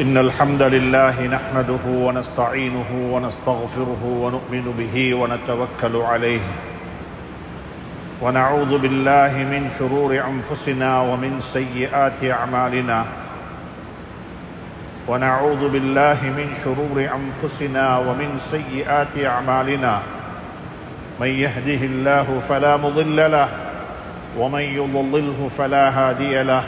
إن الحمد لله نحمده ونستعينه ونستغفره ونؤمن به ونتوكل عليه ونعوذ بالله من شرور أنفسنا ومن سيئات أعمالنا ونعوذ بالله من شرور أنفسنا ومن سيئات أعمالنا من يهده الله فلا مضل له ومن يضلله فلا هادي له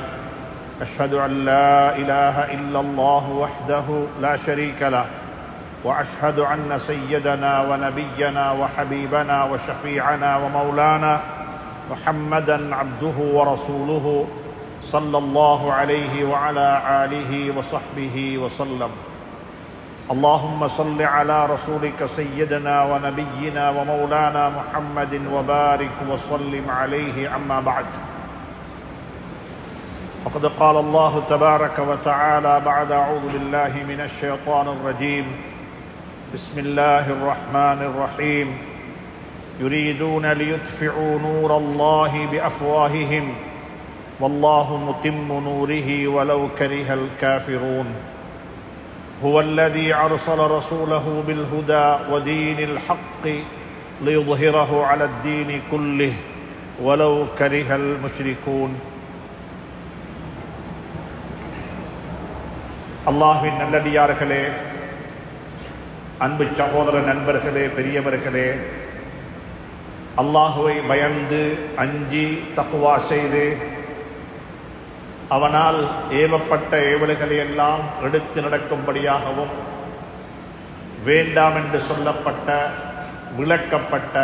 أشهد أن لا إله إلا الله وحده لا شريك له وأشهد أن سيدنا ونبينا وحبيبنا وشفيعنا ومولانا محمدا عبده ورسوله صلى الله عليه وعلى آله وصحبه وسلم. اللهم صل على رسولك سيدنا ونبينا ومولانا محمد وبارك وسلم عليه. أما بعد، فقد قال الله تبارك وتعالى بعد أعوذ بالله من الشيطان الرجيم بسم الله الرحمن الرحيم يريدون ليطفئوا نور الله بأفواههم والله متم نوره ولو كره الكافرون. هو الذي أرسل رسوله بالهدى ودين الحق ليظهره على الدين كله ولو كره المشركون. அல்லாஹ்வின் நல்லடியார்களே, அன்பு சகோதர நண்பர்களே, பெரியவர்களே, அல்லாஹுவை பயந்து அஞ்சி தக்வா செய்து அவனால் ஏவப்பட்ட ஏவல்களை எல்லாம் எடுத்து நடக்கும்படியாகவும் வேண்டாம் என்று சொல்லப்பட்ட விளக்கப்பட்ட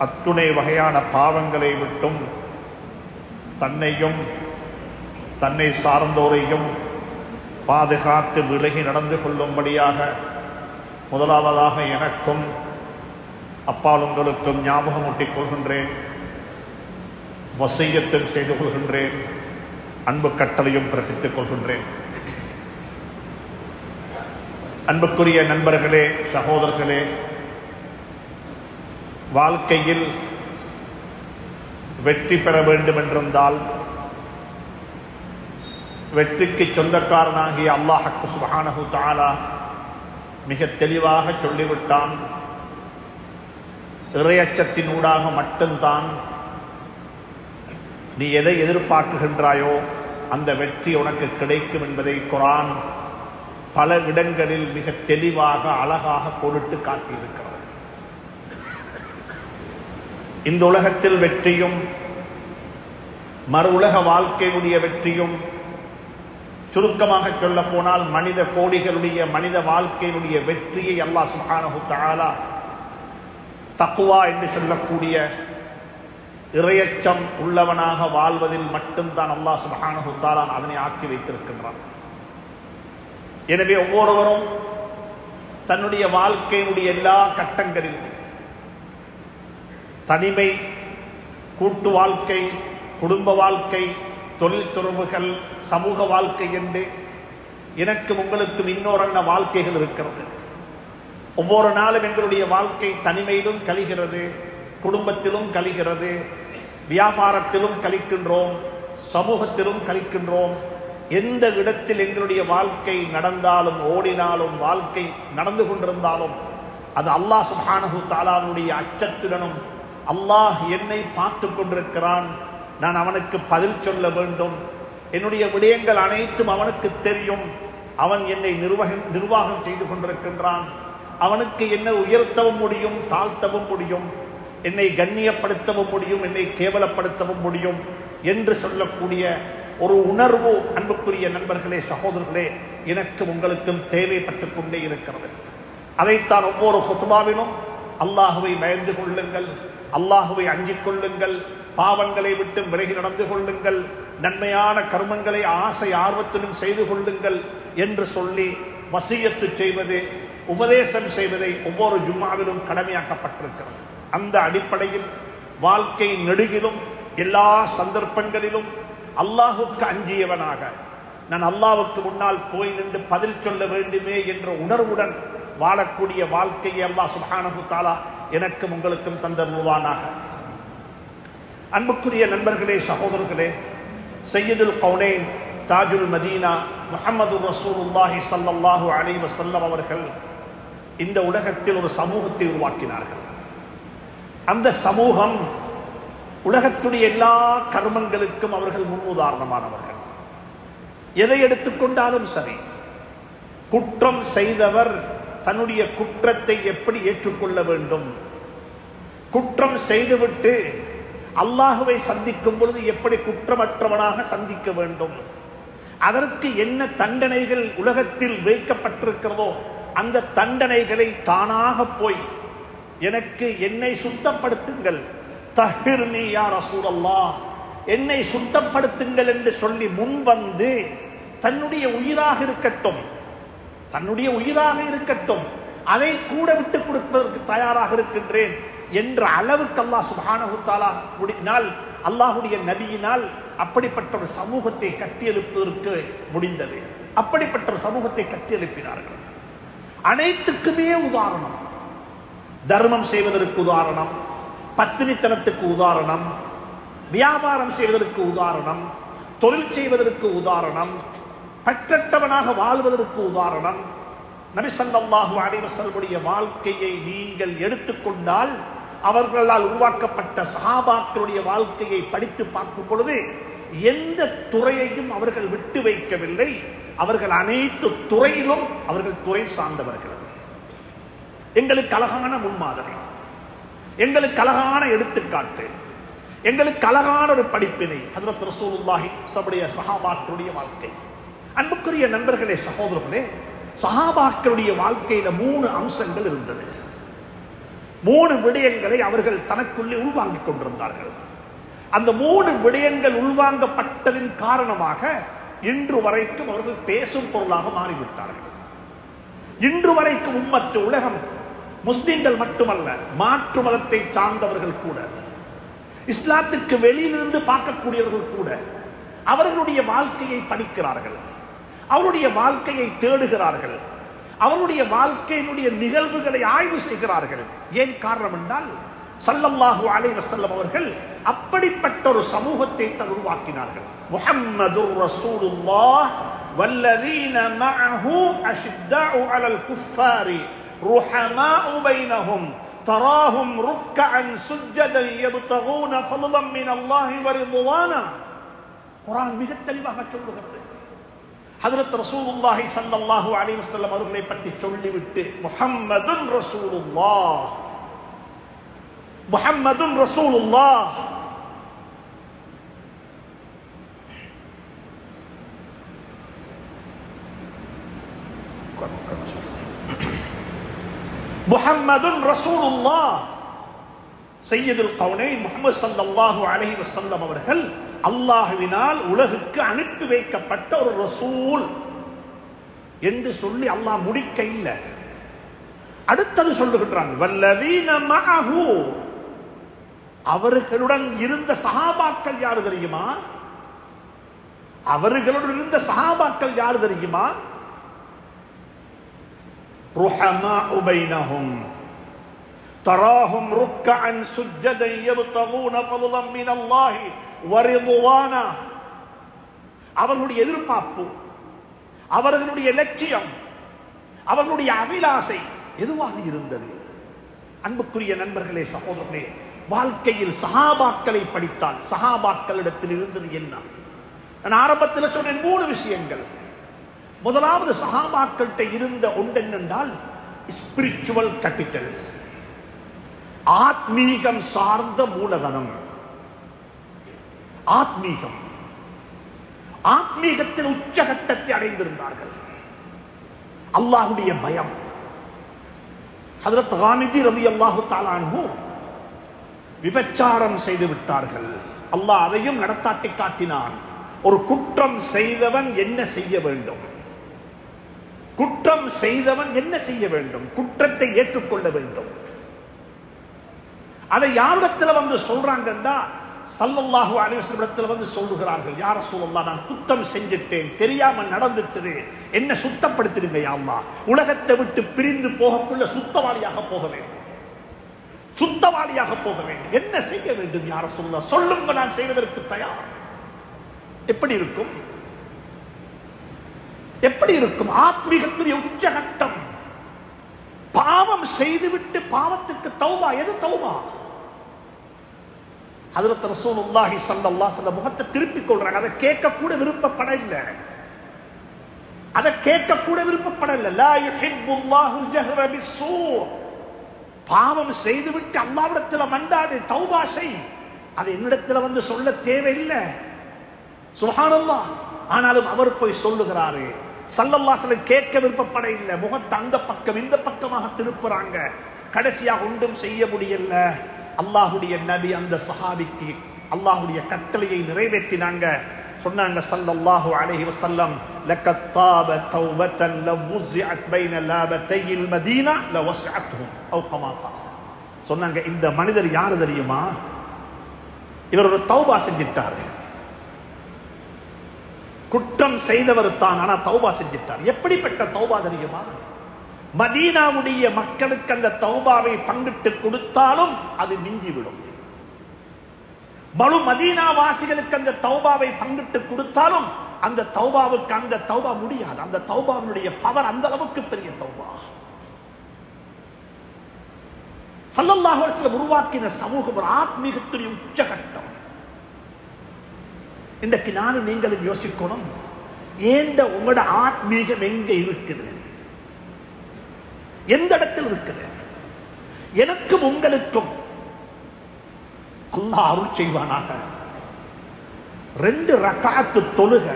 அத்துணை வகையான பாவங்களை விட்டும் தன்னையும் தன்னை சார்ந்தோரையும் பாதுகாத்து விலகி நடந்து கொள்ளும்படியாக முதலாவதாக எனக்கும் அப்பால் உங்களுக்கும் ஞாபகமூட்டிக் கொள்கின்றேன், வசியத்தும் செய்து கொள்கின்றேன், அன்பு கட்டளையும் பிறப்பித்துக் கொள்கின்றேன். அன்புக்குரிய நண்பர்களே, சகோதரர்களே, வாழ்க்கையில் வெற்றி பெற வேண்டும் என்றிருந்தால் வெற்றிக்கு சொந்தக்காரனாகிய அல்லாஹ் சுப்ஹானஹு தஆலா மிக தெளிவாக சொல்லிவிட்டான். இறையச்சத்தினூடாக மட்டும்தான் நீ எதை எதிர்பார்க்குகின்றாயோ அந்த வெற்றி உனக்கு கிடைக்கும் என்பதை குர்ஆன் பல இடங்களில் மிக தெளிவாக அழகாக பொருட்டு காட்டியிருக்கிறது. இந்த உலகத்தில் வெற்றியும் மறு உலக வாழ்க்கையுடைய வெற்றியும், சுருக்கமாக சொல்ல போனால் மனித கோடிகளுடைய மனித வாழ்க்கையினுடைய வெற்றியை அல்லாஹ் சுப்ஹானஹு தஆலா தக்வா என்று சொல்லக்கூடிய இறையச்சம் உள்ளவனாக வாழ்வதில் மட்டும்தான் அல்லாஹ் சுப்ஹானஹு தஆலா அதனை ஆக்கி வைத்திருக்கின்றான். எனவே ஒவ்வொருவரும் தன்னுடைய வாழ்க்கையினுடைய எல்லா கட்டங்களிலும் தனிமை, கூட்டு வாழ்க்கை, குடும்ப வாழ்க்கை, தொழில் தொடர்புகள், சமூக வாழ்க்கை என்று எனக்கும் உங்களுக்கும் இன்னொரு வாழ்க்கைகள் இருக்கிறது. ஒவ்வொரு நாளும் எங்களுடைய வாழ்க்கை தனிமையிலும் கழிகிறது, குடும்பத்திலும் கழிகிறது, வியாபாரத்திலும் கழிக்கின்றோம், சமூகத்திலும் கழிக்கின்றோம். எந்த இடத்தில் எங்களுடைய வாழ்க்கை நடந்தாலும் ஓடினாலும் வாழ்க்கை நடந்து கொண்டிருந்தாலும் அது அல்லாஹ் சுப்ஹானஹு தஆலாவுடைய அச்சத்துடனும் அல்லாஹ் என்னை பார்த்து கொண்டிருக்கிறான், நான் அவனுக்கு பதில் சொல்ல வேண்டும், என்னுடைய விடயங்கள் அனைத்தும் அவனுக்கு தெரியும், அவன் என்னை நிர்வாகம் செய்து கொண்டிருக்கின்றான், அவனுக்கு என்னை உயர்த்தவும் முடியும், தாழ்த்தவும் முடியும், என்னை கண்ணியப்படுத்தவும் முடியும், என்னை கேவலப்படுத்தவும் முடியும் என்று சொல்லக்கூடிய ஒரு உணர்வு அன்புக்குரிய நண்பர்களே, சகோதரர்களே, எனக்கு உங்களுக்கும் தேவைப்பட்டுக் கொண்டே இருக்கிறது. அதைத்தான் ஒவ்வொரு ஹுத்பாவிலும் அல்லாஹுவை பயந்து கொள்ளுங்கள், அல்லாஹுவை அஞ்சிக் கொள்ளுங்கள், பாவங்களை விட்டு விலகி நடந்து கொள்ளுங்கள், நன்மையான கர்மங்களை ஆசை ஆர்வத்துடன் செய்து கொள்ளுங்கள் என்று சொல்லி வசியத்து செய்வது, உபதேசம் செய்வதை ஒவ்வொரு ஜும்மாவிலும் கடமையாக்கப்பட்டிருக்கிறது. அந்த அடிப்படையில் வாழ்க்கை நெடுகிலும் எல்லா சந்தர்ப்பங்களிலும் அல்லாஹுக்கு அஞ்சியவனாக நான் அல்லாஹ்வுக்கு முன்னால் போய் நின்று பதில் சொல்ல வேண்டுமே என்ற உணர்வுடன் வாழக்கூடிய வாழ்க்கையை அல்லாஹ் சுப்ஹானஹு தஆலா எனக்கும் உங்களுக்கும் தந்தருள்வானாக. அன்புக்குரிய நண்பர்களே, சகோதரர்களே, சையதுல் கௌனைன் தாஜுல் மதீனா முஹம்மது ரசூலுல்லாஹி ஸல்லல்லாஹு அலைஹி வஸல்லம் அவர்கள் இந்த உலகத்தில் ஒரு சமூகத்தை உருவாக்கினார்கள். அந்த சமூகம் உலகத்துடைய எல்லா கர்மங்களுக்கும் அவர்கள் முன்னுதாரணமானவர்கள். எதை எடுத்துக்கொண்டாலும் சரி, குற்றம் செய்தவர் தன்னுடைய குற்றத்தை எப்படி ஏற்றுக்கொள்ள வேண்டும், குற்றம் செய்துவிட்டு அல்லாஹுவை சந்திக்கும் பொழுது எப்படி குற்றமற்றவனாக சந்திக்க வேண்டும், அதற்கு என்ன தண்டனைகள் உலகத்தில் வைக்கப்பட்டிருக்கிறதோ அந்த தண்டனைகளை தானாக போய் எனக்கு என்னை சுத்தப்படுத்துங்கள், தஹிர்னி யா ரசூலல்லாஹ், என்னை சுத்தப்படுத்துங்கள் என்று சொல்லி முன்வந்து தன்னுடைய உயிராக இருக்கட்டும், தன்னுடைய உயிராக இருக்கட்டும், அதை கூட விட்டுக் கொடுப்பதற்கு தயாராக இருக்கின்றேன் என்ற அளவுக்கு அல்லாஹ் சுப்ஹானஹு தஆலா முடினால் அல்லாஹ்வுடைய நபியினால் அப்படிப்பட்ட ஒரு சமூகத்தை கட்டியெழுப்பதற்கு முடிந்தது. அப்படிப்பட்ட ஒரு சமூகத்தை கட்டியெழுப்பினார்கள். அனைத்துக்குமே உதாரணம், தர்மம் செய்வதற்கு உதாரணம், பத்தினித்தனத்துக்கு உதாரணம், வியாபாரம் செய்வதற்கு உதாரணம், தொழில் செய்வதற்கு உதாரணம், பற்றற்றவனாக வாழ்வதற்கு உதாரணம். நபி ஸல்லல்லாஹு அலைஹி வஸல்லம் வாழ்க்கையை நீங்கள் எடுத்துக்கொண்டால் அவர்களால் உருவாக்கப்பட்ட சஹாபாக்களுடைய வாழ்க்கையை படித்து பார்க்கும் பொழுது எந்த துறையையும் அவர்கள் விட்டு வைக்கவில்லை. அவர்கள் அனைத்து துறையிலும் அவர்கள் துறை சார்ந்தவர்கள். எங்களுக்கு அழகான முன்மாதிரி, எங்களுக்கு அழகான எடுத்துக்காட்டு, எங்களுக்கு அழகான ஒரு படிப்பினை ஹஜ்ரத் ரசூலுல்லாஹி ஸல்லல்லாஹு சஹாபாக்களுடைய வாழ்க்கை. அன்புக்குரிய நண்பர்களே, சகோதரர்களே, சஹாபாக்களுடைய வாழ்க்கையில 3 அம்சங்கள் இருந்தது. 3 விடயங்களை அவர்கள் தனக்குள்ளே உள்வாங்கிக் கொண்டிருந்தார்கள். அந்த 3 விடயங்கள் உள்வாங்கப்பட்டதின் காரணமாக இன்று வரைக்கும் அவர்கள் பேசும் பொருளாக மாறிவிட்டார்கள். இன்று வரைக்கும் உம்மத்து உலகம் முஸ்லிம்கள் மட்டுமல்ல, மாற்று மதத்தை சார்ந்தவர்கள் கூட, இஸ்லாத்துக்கு வெளியிலிருந்து பார்க்கக்கூடியவர்கள் கூட அவர்களுடைய வாழ்க்கையை படிக்கிறார்கள், அவருடைய வாழ்க்கையை தேடுகிறார்கள், அவருடைய வாழ்க்கையினுடைய நிகழ்வுகளை ஆய்வு செய்கிறார்கள். ஏன் காரணம் என்றால் ஸல்லல்லாஹு அலைஹி வஸல்லம் அவர்கள் அப்படிப்பட்ட ஒரு சமூகத்தை உருவாக்கினார்கள். முஹம்மதுர் ரசூலுல்லாஹ் வல்லதீன மஅஹு அஷித்தாஉ அலல் குஃபாரி ருஹமாஉ பைனஹும் தராஹும் ருக்கஅன் சுஜ்ஜதன் யப்தகூன ஃபضلا மினல்லாஹி வரிضவானா. குர்ஆன் மிக தெளிவாக சொல்லுகிறது. ஹஜ்ரத் ரசூலுல்லாஹி ஸல்லல்லாஹு அலைஹி வஸல்லம் அவர்களை பற்றி சொல்லிவிட்டு முஹம்மதுன் ரசூலுல்லாஹ், முஹம்மதுன் ரசூலுல்லாஹ், முஹம்மதுன் ரசூலுல்லாஹ், சையதுல் கௌனைன் முஹம்மது ஸல்லல்லாஹு அலைஹி வஸல்லம் அவர்கள் அல்லாஹ்வினால் உலகுக்கு அனுப்பி வைக்கப்பட்ட ஒரு ரசூல் என்று சொல்லி அல்லாஹ் முடிக்க இல்லை. அடுத்தது சொல்லுகின்றான் வல்லதீன மஅஹு, அவர்களுடன் இருந்த சஹாபாக்கள் யாரு தெரியுமா? அவர்களுடன் இருந்த சஹாபாக்கள் யாரு தெரியுமா? ருஹமாஉ பைனஹும் தராஹும் ருக்கஅன் சுஜ்ஜதன் யப்தகூன ஃபضلا மினல்லாஹி வரிضவானா. அவர்களுடைய எதிர்பார்ப்பு, அவர்களுடைய லட்சியம், அவர்களுடைய அபிலாசை எதுவாக இருந்தது? அன்புக்குரிய நண்பர்களே, சகோதரர்களே, வாழ்க்கையில் சஹாபாக்களை படித்தால் சஹாபாக்களிடத்தில் இருந்தது என்ன? நான் ஆரம்பத்தில் சொன்னேன் 3 விஷயங்கள். முதலாவது சஹாபாக்கள்கிட்ட இருந்த ஒன்று என்னென்றால் ஸ்பிரிச்சுவல் கேபிட்டல், ஆத்மீகம் சார்ந்த மூலதனம். ஆத்மீகம், ஆத்மீகத்தில் உச்சகட்டத்தை அடைந்திருந்தார்கள். அல்லாஹ்வுடைய பயம். ஹஜ்ரத் காமிதி ரலியல்லாஹு தஆலா அன்ஹு விபச்சாரம் செய்து விட்டார்கள். அல்லாஹ் அதையும் நடத்தாட்டி காட்டினான். ஒரு குற்றம் செய்தவன் என்ன செய்ய வேண்டும்? குற்றம் செய்தவன் என்ன செய்ய வேண்டும்? குற்றத்தை ஏற்றுக்கொள்ள வேண்டும். அதை யாரிடத்தில் வந்து சொல்றாங்கன்னா ஸல்லல்லாஹு அலைஹி வஸல்லம் வந்து சொல்லுகிறார்கள், யா ரசூலல்லாஹ், நான் குற்றம் செஞ்சிட்டேன், தெரியாம நடந்துட்டது, என்ன சுத்தப்படுத்திடுங்க யா அல்லாஹ். உலகத்தை விட்டு பிரிந்து போகக்குள்ள சுத்தவாளியாக போக வேண்டும், சுத்தவாளியாக போக வேண்டும். என்ன செய்ய வேண்டும் யா ரசூலல்லாஹ்? சொல்லுங்க, நான் செய்வதற்கு தயார். எப்படி இருக்கும்? எப்படி இருக்கும்? ஆத்மீகத்துடைய உச்சகட்டம். பாவம் செய்துவிட்டு பாவத்துக்கு தௌபா. எது தௌபா? ஹஜ்ரத் ரசூலுல்லாஹி ஸல்லல்லாஹு அலைஹி வஸல்லம் முகத்தை திருப்பிக் கொள்றாங்க. அதை கேட்க கூட விருப்பப்படவில்லை. அதை கேட்க கூட விருப்பப்படவில்லை. லா யுஹிப்புல்லாஹுல் ஜஹ்ர பிஸ்ஸூ. பாவம் செய்துவிட்டு அல்லாஹ்விடத்தில் மண்டாது, தௌபா செய். அது என்னிடத்தில் வந்து சொல்ல தேவையில்லை. சுப்ஹானல்லாஹ். ஆனாலும் அவர் போய் சொல்லுகிறாரு. ஸல்லல்லாஹு அலைஹி வஸல்லம் கேட்க விருப்பப்பட இல்லை. முகத்தை அந்த பக்கம் இந்த பக்கமாக திருப்புறாங்க. கடைசியாக ஒன்றும் செய்ய முடியல. அல்லாஹ்வுடைய நபி அந்த சஹாபிக்கு அல்லாஹ்வுடைய கட்டளையை நிறைவேற்றினாங்க. சொன்னாங்க ஸல்லல்லாஹு அலைஹி வஸல்லம், லக்கத் தாப தௌபத்தன் லவ்ஸிஅத் பைன லாபத்தைல் மதீனா லவஸ்அத்ஹும் அவ் கமா கால். சொன்னாங்க, இந்த மனிதர் யார் தெரியுமா? இவர் ஒரு தௌபா செஞ்சிட்டாரு. குற்றம் செய்தவர் தான், ஆனா தௌபா செஞ்சிட்டார். எப்படிப்பட்ட தௌபா தெரியுமா? மதீனாவுடைய மக்களுக்கு அந்த தௌபாவை பங்கிட்டு கொடுத்தாலும் அது மிஞ்சிவிடும். பலு மதீனா வாசிகளுக்கு அந்த தௌபாவை பங்கிட்டு கொடுத்தாலும் அந்த தௌபாவுக்கு அந்த தௌபா முடியாது. அந்த தௌபாவுடைய பவர் அந்த அளவுக்கு பெரிய தௌபா. ஸல்லல்லாஹு அலைஹி வஸல்லம் உருவாக்கின சமூகம் ஒரு ஆத்மீகத்துடைய உச்சகட்டம். இன்றைக்கு நானும் நீங்களும் யோசிக்கணும், ஏண்ட உங்களோட ஆத்மீகம் எங்க இருக்குது? எந்த இடத்தில் இருக்குது? எனக்கும் உங்களுக்கும் அல்லாஹ் அருள் செய்வானாக. 2 ரக்காத்து தொழுக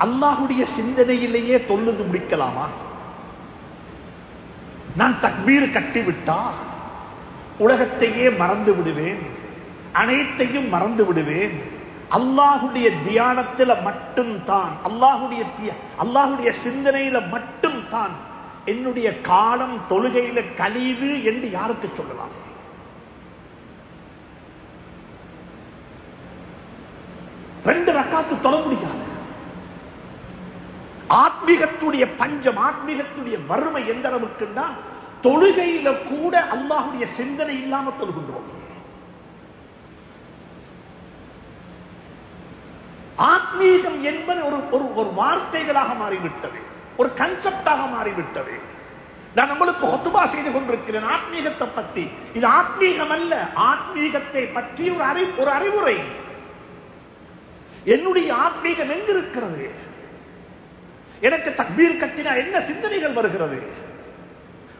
அல்லாஹ்வுடைய சிந்தனையிலேயே தொழுது முடிக்கலாமா? நான் தக்பீர் கட்டிவிட்டா உலகத்தையே மறந்து விடுவேன், அனைத்தையும் மறந்து விடுவேன். அல்லாஹ்வுடைய தியானத்தில் மட்டும்தான், அல்லாஹ்வுடைய சிந்தனையில மட்டும்தான் என்னுடைய காலம் தொழுகையில கழிவு என்று யாருக்கு சொல்லலாம்? ரெண்டு ரக்காத்து தொழ முடியாது. ஆத்மீகத்துடைய பஞ்சம், ஆத்மீகத்துடைய வறுமை எந்த அளவுக்குன்னா தொழுகையில கூட அல்லாஹ்வுடைய சிந்தனை இல்லாம தொழுகின்றோம். ஆத்மீகம் என்பது ஒரு வார்த்தைகளாக மாறிவிட்டது, ஒரு கன்செப்டாக மாறிவிட்டது. நான் உங்களுக்கு ஹுத்பா செய்து கொண்டிருக்கிறேன் ஆத்மீகத்தை பற்றி. இது ஆத்மீகம் அல்ல, ஆத்மீகத்தை பற்றி ஒரு அறிவுரை. என்னுடைய ஆத்மீகம் எங்க இருக்கிறது? எனக்கு தக்பீர் கட்டினா என்ன சிந்தனைகள் வருகிறது?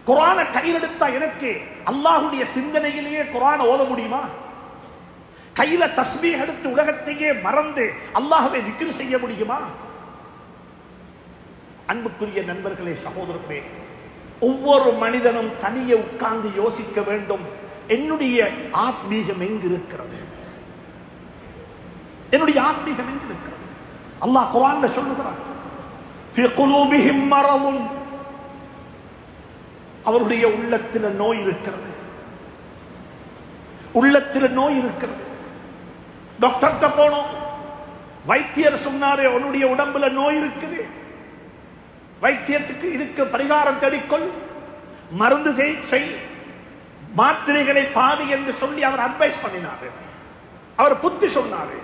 குர்ஆனை கையில் எடுத்தா எனக்கு அல்லாஹ்வுடைய சிந்தனையிலேயே குர்ஆனை ஓத முடியுமா? கையில தஸ்பீஹ் எடுத்து உலகத்தையே மறந்து அல்லாஹ்வை திக்ர் செய்ய முடியுமா? அன்புக்குரிய நண்பர்களே, சகோதரர்களே, ஒவ்வொரு மனிதனும் தனியே உட்கார்ந்து யோசிக்க வேண்டும், என்னுடைய ஆத்மீகம் எங்கு இருக்கிறது? என்னுடைய ஆத்மீகம் எங்கு இருக்கிறது? அல்லாஹ் குர்ஆன்ல சொல்லுகிறான், ஃபீ குலூபிஹிம் மரதுன், அவருடைய உள்ளத்தில் நோய் இருக்கிறது. உள்ளத்தில் நோய் இருக்கிறது. டாக்டர்கிட்ட போனோம், வைத்தியர் சொன்னாரு அவனுடைய உடம்புல நோய் இருக்குது, வைத்தியத்துக்கு இதுக்கு பரிகாரம் தேடிக்கொள், மருந்து செய், மாத்திரைகளை பாதி என்று சொல்லி அவர் அட்வைஸ் பண்ணினாரு, அவர் புத்தி சொன்னாரு.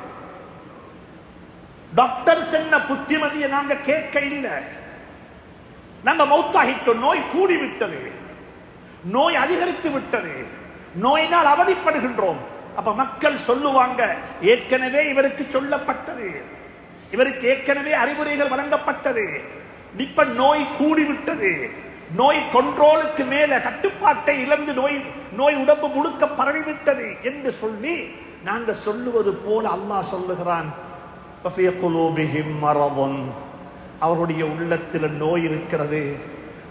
டாக்டர் சொன்ன புத்திமதியை நாங்க கேட்க இல்லை, நாங்க மௌத்தாகிட்டோம். நோய் கூடிவிட்டது, நோய் அதிகரித்து விட்டது, நோயினால் அவதிப்படுகின்றோம். அப்ப மக்கள் சொல்லுவாங்க, ஏற்கனவே இவருக்கு சொல்லப்பட்டது, இவருக்கு ஏற்கனவே அறிவுரைகள் வழங்கப்பட்டது, இப்ப நோய் கூடிவிட்டது, நோய் கண்ட்ரோலுக்கு மேல கட்டுப்பாட்டை இழந்து நோய் உடம்பு முழுக்க பரவிவிட்டது என்று சொல்லி நாங்க சொல்லுவது போல அல்லாஹ் சொல்லுகிறான், அவருடைய உள்ளத்தில் நோய் இருக்கிறது.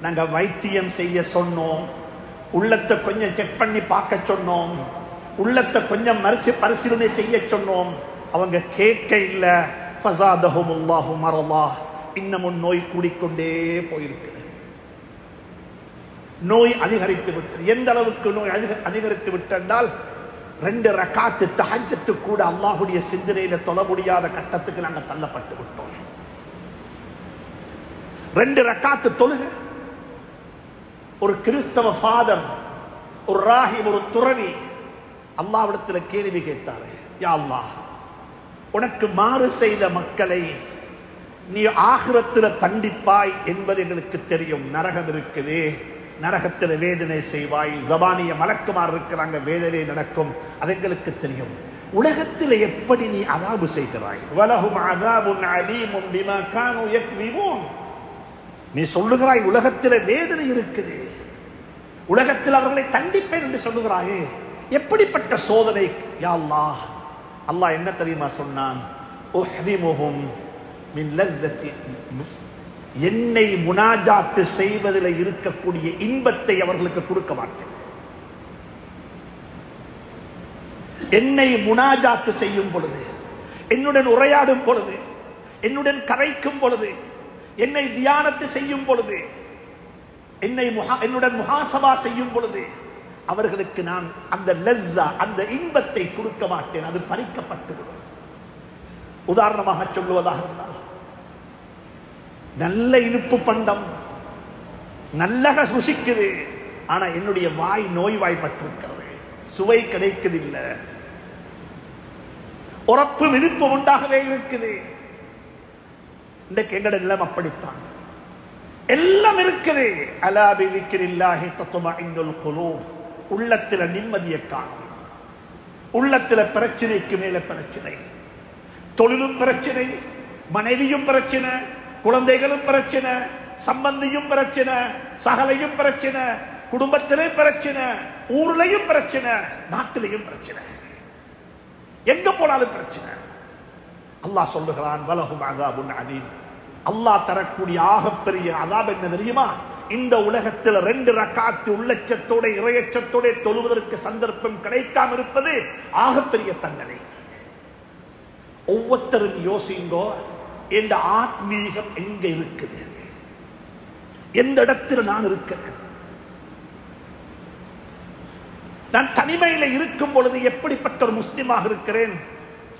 நாங்க வைத்தியம் செய்ய சொன்னோம், உள்ளத்தை கொஞ்சம் செக் பண்ணி பார்க்க சொன்னோம், உள்ளத்தை கொஞ்சம் பரிசீலனை செய்ய சொன்னோம், அவங்க கேட்க இல்ல. ஃபஸாதஹுமுல்லாஹு மரலா, இன்னமும் நோய் கூடிக்கொண்டே போயிருக்கு, நோய் அதிகரித்து விட்டது. எந்த அளவுக்கு நோய் அதிகரித்து விட்டால் 2 ரக்காத்து தஹஜ்ஜுக்கு கூட அல்லாஹ்வுடைய சிந்தனையில தொழ முடியாத கட்டத்துக்கு நாங்கள் தள்ளப்பட்டு விட்டோம். 2 ரக்காத்து தொழுக. ஒரு கிறிஸ்தவ ஃபாதர், ஒரு ராஹிப், ஒரு துறவி அல்லாஹ்விடத்தில் கேள்வி கேட்டாரு, யா அல்லாஹ், உனக்கு மாறு செய்த மக்களை நீ ஆகிரத்துல தண்டிப்பாய் என்பது எங்களுக்கு தெரியும். நரகம் இருக்குது, நரகத்தில் வேதனை செய்வாய், ஜபானிய மலக்குமார் இருக்கிறாங்க, வேதனை நடக்கும், அது எங்களுக்கு தெரியும். உலகத்தில் எப்படி நீ அதாபு செய்கிறாய்? வலஹும் அஸாபுன் அலீமுன் பிமா கானூ யக்ஸிபூன். நீ சொல்லுகிறாய் உலகத்தில் வேதனை இருக்குது, உலகத்தில் அவர்களை தண்டிப்பேன் என்று சொல்லுகிறாயே, எப்படிப்பட்ட சோதனை? யா அல்லாஹ், அல்லாஹ் என்ன தெரியுமா சொன்னான்? உஹ்ரிமுஹும் மின் லஸ்ஸத்தி, என்னை முனாஜாத்து செய்வதில் இருக்கக்கூடிய இன்பத்தை அவர்களுக்கு கொடுக்க மாட்டேன். என்னை முனாஜாத்து செய்யும் பொழுது, என்னுடன் உரையாடும் பொழுது, என்னுடன் கரைக்கும் பொழுது, என்னை தியானத்து செய்யும் பொழுது, என்னுடன் முஹாசபா செய்யும் பொழுது அவர்களுக்கு நான் அந்த லஸ்ஸா, அந்த இன்பத்தை கொடுக்க மாட்டேன், அது பறிக்கப்பட்டுவிடும். உதாரணமாக சொல்லுவதாக இருந்தால், நல்ல இனிப்பு பண்டம் நல்ல ருசிக்குது, ஆனா என்னுடைய வாய் நோய்வாய்ப்பட்டிருக்கிறது, சுவை கிடைக்குதில்லை, உறப்பு விருப்பம் உண்டாகவே இருக்குது. இன்றைக்கு எங்கட நிலம் அப்படித்தான், எல்லாம் இருக்குது. அலா பிதிக்ரில்லாஹி தத்மஇன்னுல் குலூப், உள்ளத்துல நிம்மதியை காணும். உள்ளத்துல பிரச்சனைக்கு மேல பிரச்சனை, தொழிலும் பிரச்சனை, மனைவியும் பிரச்சனை, குழந்தைகளும் பிரச்சனை, சம்பந்தியும் பிரச்சனை, சகலையும் பிரச்சனை, குடும்பத்திலே பிரச்சனை, ஊர்லயும் பிரச்சனை, நாட்டிலையும் பிரச்சனை, எங்க போனாலும் பிரச்சனை. அல்லாஹ் சொல்லுகிறான் வலஹும் அஸாபுன் அலீம். அல்லாஹ் தரக்கூடிய ஆகப்பெரிய அஸாப் என்ன தெரியுமா? இந்த உலகத்தில் 2 ரக்காத்து உள்ளச்சத்தோட இறையச்சத்தோட தொழுவதற்கு சந்தர்ப்பம் கிடைக்காம இருப்பது ஆகப்பெரிய தண்டனை. ஒவ்வொருத்தரும் யோசிங்கோ, என்ற ஆத்மீகம் எங்க இருக்குது, எந்த இடத்தில் நான் இருக்கிறேன்? நான் தனிமையில இருக்கும் பொழுது எப்படிப்பட்ட ஒரு முஸ்லிமாக இருக்கிறேன்?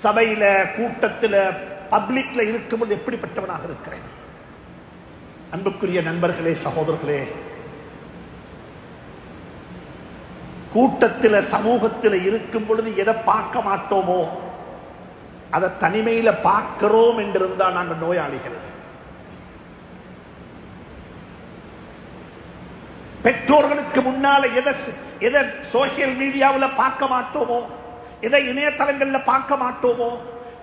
சபையில, கூட்டத்தில், பப்ளிக்ல இருக்கும் பொழுது எப்படிப்பட்டவனாக இருக்கிறேன்? அன்புக்குரிய நண்பர்களே, சகோதரர்களே, கூட்டத்தில், சமூகத்தில் இருக்கும் பொழுது எதை பார்க்க மாட்டோமோ அதை தனிமையில பார்க்கிறோம் என்றிருந்தால் நாங்கள் நோயாளிகள். பெற்றோர்களுக்கு முன்னால எதை சோசியல் மீடியாவில் பார்க்க மாட்டோமோ, எதை இணையதளங்கள்ல பார்க்க மாட்டோமோ,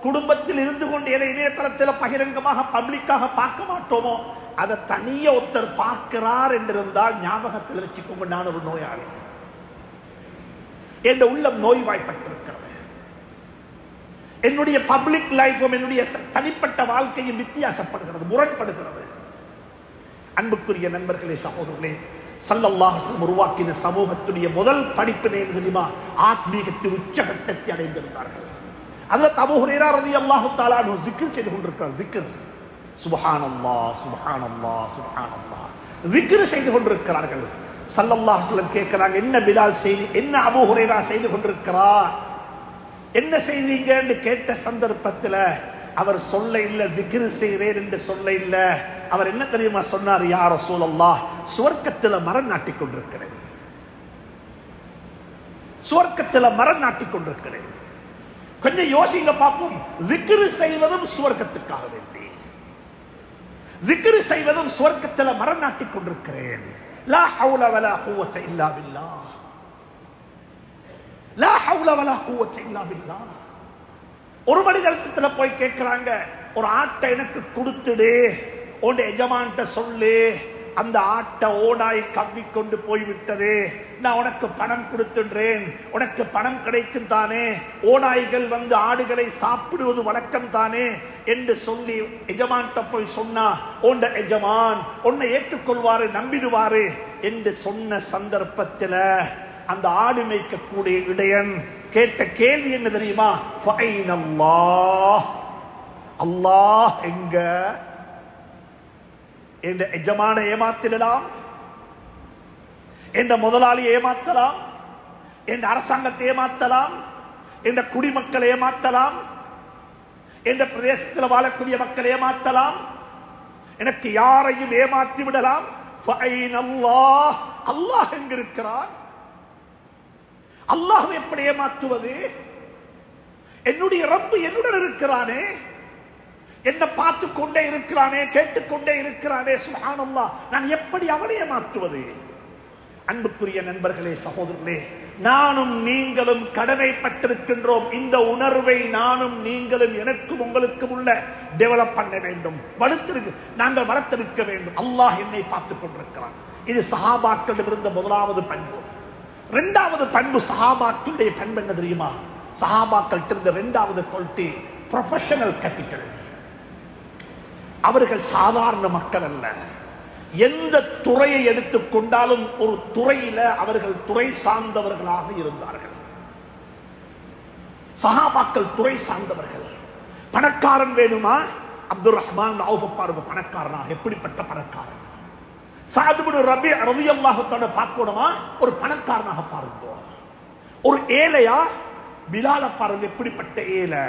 குடும்பத்தில் இருந்து கொண்டு எதை இணையதளத்தில் பகிரங்கமாக பப்ளிக்காக பார்க்க மாட்டோமோ அதை தனிய ஒருத்தர் பார்க்கிறார் என்றிருந்தால் ஞாபகத்தில் வச்சுக்கோங்க, நான் ஒரு நோயாளி, என் உள்ளம் நோய்வாய்ப்பட்டிருக்கிறது. என்னுடைய பப்ளிக் லைஃபும் என்னுடைய தனிப்பட்ட வாழ்க்கையும் வித்தியாசப்படுகிறது, முரண்படுகிறது. அன்புக்குரிய நண்பர்களே, சகோதரர்களே, ஸல்லல்லாஹு அலைஹி வஸல்லம் உருவாக்கின சமூகத்துடைய முதல் படிப்பினை தெரியுமா? ஆத்மீகத்தின் உச்சகட்டத்தை அடைந்திருந்தார்கள். ஹஜ்ரத் அபூ ஹுரைரா ரலியல்லாஹு தஆலா அன்ஹு zikr செய்து கொண்டிருக்கிறார். zikr, சுப்ஹானல்லாஹ் சுப்ஹானல்லாஹ் சுப்ஹானல்லாஹ், zikr செய்து கொண்டிருக்கிறார்கள். ஸல்லல்லாஹு அலைஹி வஸல்லம் கேட்கிறாங்க, என்ன பிலால் செய்தி, என்ன அபூ ஹுரைரா செய்து கொண்டிருக்கிறார், என்ன செய்தீங்க என்று கேட்ட சந்தர்ப்பத்தில் அவர் சொல்ல இல்ல, zikr செய்கிறேன் என்று சொல்ல இல்ல. அவர் என்ன தெரியுமா சொன்னார்? யா ரசூலல்லாஹ், சுவர்க்கத்தில் மரம் நாட்டிக் கொண்டிருக்கிறேன், சுவர்க்கத்தில் மரம் நாட்டிக் கொண்டிருக்கிறேன். கொஞ்சம் யோசிங்க பார்ப்போம். zikr செய்வதும் சுவர்க்கத்துக்காக வேண்டி, zikr செய்வதும் சுவர்க்கத்தில் மரம் நாட்டிக் கொண்டிருக்கிறேன். லா ஹவுல வலா குவத்த இல்லா பில்லாஹ், லா ஹவுல வலா குவத்த இல்லா பில்லாஹ். ஒரு மனிதத்தில் போய் கேட்கிறாங்க, ஒரு ஆட்டை எனக்கு கொடுத்துடு, உன் எஜமான்ட்ட சொல்லு, அந்த ஆட்டை ஓடாய் கவ்விக்கொண்டு போய்விட்டது, நான் உனக்கு பணம் கொடுத்துடுறேன், உனக்கு பணம் கிடைக்கும் தானே, ஓநாய்கள் வந்து ஆடுகளை சாப்பிடுவது வழக்கம் தானே என்று சொல்லி எஜமான்ட்ட போய் சொன்னா, உன் எஜமான் உன்னை ஏற்றுக்கொள்வாரு, நம்பிடுவாரு என்று சொன்ன சந்தர்ப்பத்தில் அந்த ஆடு மேய்க்கக்கூடிய இடையன் கேட்ட கேள்வி என்ன தெரியுமா? ஃபைனல்லாஹ், அல்லாஹ் எங்க? என்ற எஜமான ஏமாத்திடலாம், என்ற முதலாளி ஏமாத்தலாம், என்ற அரசாங்கத்தை ஏமாத்தலாம், என்ற குடிமக்களை ஏமாத்தலாம், என்ற பிரதேசத்தில் வாழக்கூடிய மக்கள் ஏமாத்தலாம், எனக்கு யாரையும் ஏமாற்றி விடலாம். ஃபைனல்லாஹ், அல்லாஹ் எங்கிருக்கிறார்? அல்லாஹ் எப்படி ஏமாற்றுவது? என்னுடைய ரப்பு என்னுடன் இருக்கிறானே, என்ன பார்த்து கொண்டே இருக்கிறானே, கேட்டுக்கொண்டே இருக்கிறானே, சுப்ஹானல்லாஹ், நான் எப்படி அவனை மாற்றுவது? அன்புக்குரிய நண்பர்களே, சகோதரர்களே, நானும் நீங்களும் கடமைப்பட்டிருக்கின்றோம். இந்த உணர்வை நானும் நீங்களும் எனக்கும் உங்களுக்கும் உள்ள டெவலப் பண்ண வேண்டும், நாங்கள் வளர்த்திருக்க வேண்டும். அல்லாஹ் என்னை பார்த்துக் கொண்டிருக்கிறான். இது சஹாபாக்களிடம் இருந்த முதலாவது பண்பு. இரண்டாவது பண்பு, சஹாபாக்களுடைய பண்பு என்ன தெரியுமா? சஹாபாக்கள் இருந்த இரண்டாவது குவாலிட்டி ப்ரொஃபஷனல் கேபிட்டல். அவர்கள் சாதாரண மக்கள் அல்ல. எந்த துறையை எடுத்துக்கொண்டாலும் ஒரு துறையில அவர்கள் துறை சார்ந்தவர்களாக இருந்தார்கள். சஹாபாக்கள் துறை சார்ந்தவர்கள். பணக்காரன் வேணுமா? அப்துல் ரஹ்மான் பாருங்க, பணக்காரனாக. எப்படிப்பட்ட பணக்காரன்? சஅத் இப்னு ரபீ ரலியல்லாஹு தஆலா பார்க்கணுமா? ஒரு பணக்காரனாக பாருங்க. ஒரு ஏழையா? பிலால பாருங்க, எப்படிப்பட்ட ஏழை.